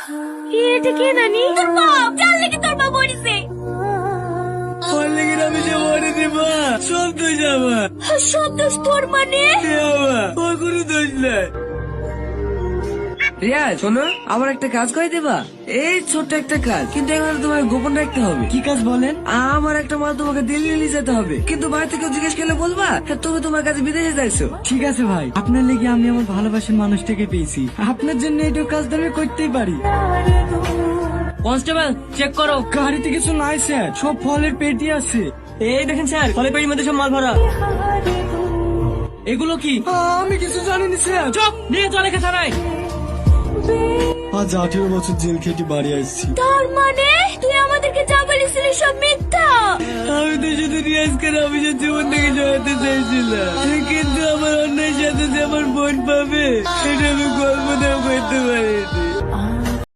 এটা কে নানি? তোর বাপ। যার লেগে তোর বাপ মরিছে। ওর লেগে আমি যে মরে দেবা সব দোষ আমার। সব দোষ তোর মানে? ওর কোনো দোষ নাই। রিয়া শোনো, আমার একটা কাজ করে দেবা? এই ছোট্ট একটা কাজ, কিন্তু এবার তোমার গোপন রাখতে হবে। কি কাজ বলেন? আমার একটা মাল তোমাকে দিল্লি নিয়ে যেতে হবে, কিন্তু বাড়ি থেকে জিজ্ঞেস করলে বলবা তুমি তোমার কাছে বিদেশে যাইছো। ঠিক আছে ভাই, আপনার লেগে আমি আমার ভালোবাসার মানুষটাকে পেয়েছি। আপনার জন্য এইটুকু কাজ তো আমি করতেই পারি। কনস্টেবল চেক করো। গাড়িতে কিছু নাই স্যার, সব ফলের পেটি আছে। এই দেখেন স্যার, ফলের পেটির মধ্যে সব মাল ভরা। এগুলো কি? আমি কিছু জানিনি স্যার। চুপ, নিয়ে চলে গেছে থানায়। আজ 18 বছর জেল খেটে বাড়ি আসছি। তার মানে তুই আমাদেরকে যা বলেছিলি সব মিথ্যা? আমি তো শুধু রিয়াজ করে অফিসের জীবন থেকে সরাতে চাইছিলাম, কিন্তু আমার অন্যের সাথে যে আমার বোন পাবে সেটা আমি কল্পনাও করতে পারিনি।